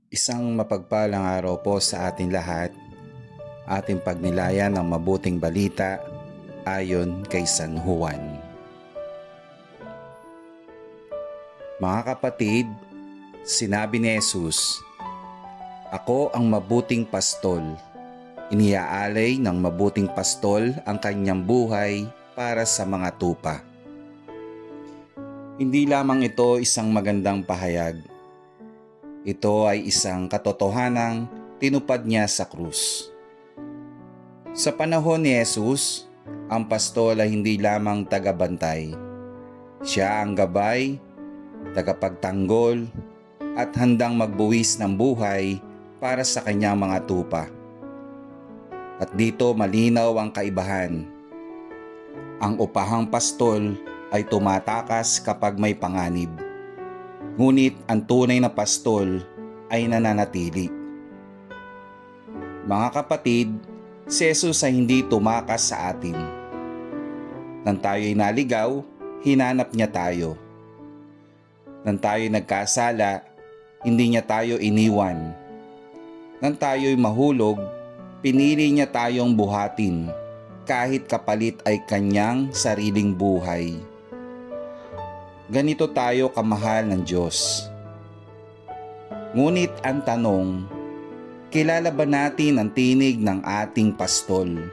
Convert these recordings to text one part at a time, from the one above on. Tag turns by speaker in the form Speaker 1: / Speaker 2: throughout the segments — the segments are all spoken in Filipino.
Speaker 1: Isang mapagpalang araw po sa ating lahat, ating pagnilayan ng mabuting balita ayon kay San Juan. Mga kapatid, sinabi ni Jesus, "Ako ang mabuting pastol. Iniaalay ng mabuting pastol ang kanyang buhay para sa mga tupa." Hindi lamang ito isang magandang pahayag. Ito ay isang katotohanang tinupad niya sa krus. Sa panahon ni Jesus, ang pastol ay hindi lamang tagabantay. Siya ang gabay, tagapagtanggol, at handang magbuwis ng buhay para sa kanyang mga tupa. At dito malinaw ang kaibahan. Ang upahang pastol ay tumatakas kapag may panganib. Ngunit ang tunay na pastol ay nananatili. Mga kapatid, si Jesus ay hindi tumakas sa atin. Nang tayo'y naligaw, hinanap niya tayo. Nang tayo'y nagkasala, hindi niya tayo iniwan. Nang tayo'y mahulog, pinili niya tayong buhatin, kahit kapalit ay kanyang sariling buhay. Ganito tayo kamahal ng Diyos. Ngunit ang tanong, kilala ba natin ang tinig ng ating pastol?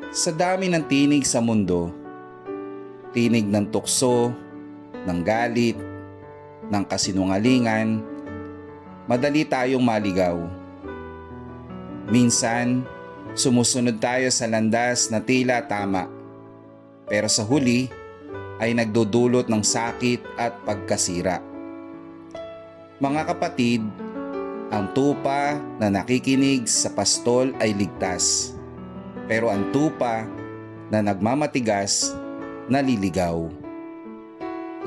Speaker 1: Sa dami ng tinig sa mundo, tinig ng tukso, ng galit, ng kasinungalingan, madali tayong maligaw. Minsan, sumusunod tayo sa landas na tila tama, pero sa huli, ay nagdudulot ng sakit at pagkasira. Mga kapatid, ang tupa na nakikinig sa pastol ay ligtas, pero ang tupa na nagmamatigas, naliligaw.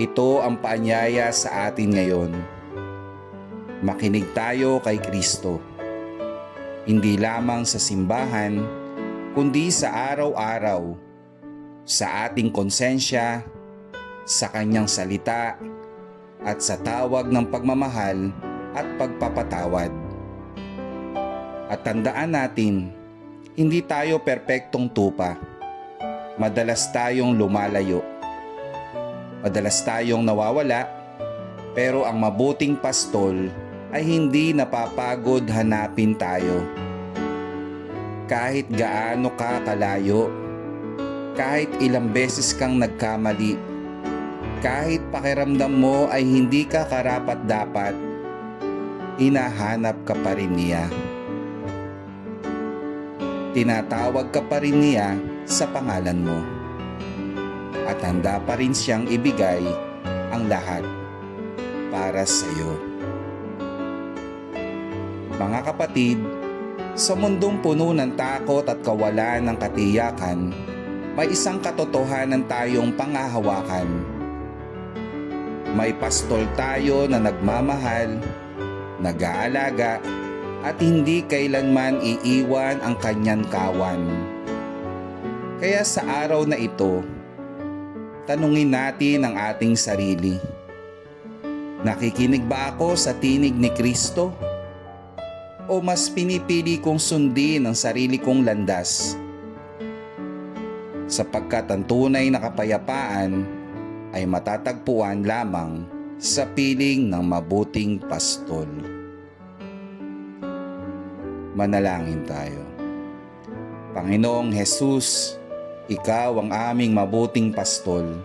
Speaker 1: Ito ang paanyaya sa atin ngayon. Makinig tayo kay Kristo, hindi lamang sa simbahan, kundi sa araw-araw, sa ating konsensya, sa kanyang salita, at sa tawag ng pagmamahal at pagpapatawad. At tandaan natin, hindi tayo perpektong tupa. Madalas tayong lumalayo. Madalas tayong nawawala, pero ang mabuting pastol ay hindi napapagod hanapin tayo. Kahit gaano ka kalayo, kahit ilang beses kang nagkamali, kahit pakiramdam mo ay hindi ka karapat-dapat, hinahanap ka pa rin niya. Tinatawag ka pa rin niya sa pangalan mo. At handa pa rin siyang ibigay ang lahat para sa iyo. Mga kapatid, sa mundong puno ng takot at kawalan ng katiyakan, may isang katotohanan tayong pangahawakan. May pastol tayo na nagmamahal, nag-aalaga, at hindi kailanman iiwan ang kanyang kawan. Kaya sa araw na ito, tanungin natin ang ating sarili. Nakikinig ba ako sa tinig ni Kristo? O mas pinipili kong sundin ang sarili kong landas? Sapagkat ang tunay na kapayapaan ay matatagpuan lamang sa piling ng mabuting pastol. Manalangin tayo. Panginoong Jesus, Ikaw ang aming mabuting pastol.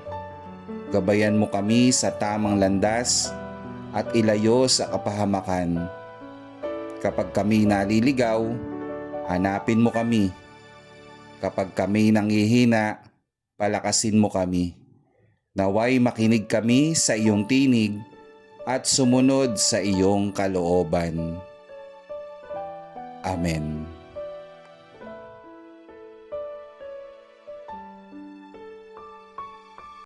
Speaker 1: Gabayan mo kami sa tamang landas at ilayo sa kapahamakan. Kapag kami naliligaw, hanapin mo kami. Kapag kami nanghihina, palakasin mo kami. Naway makinig kami sa iyong tinig at sumunod sa iyong kalooban. Amen.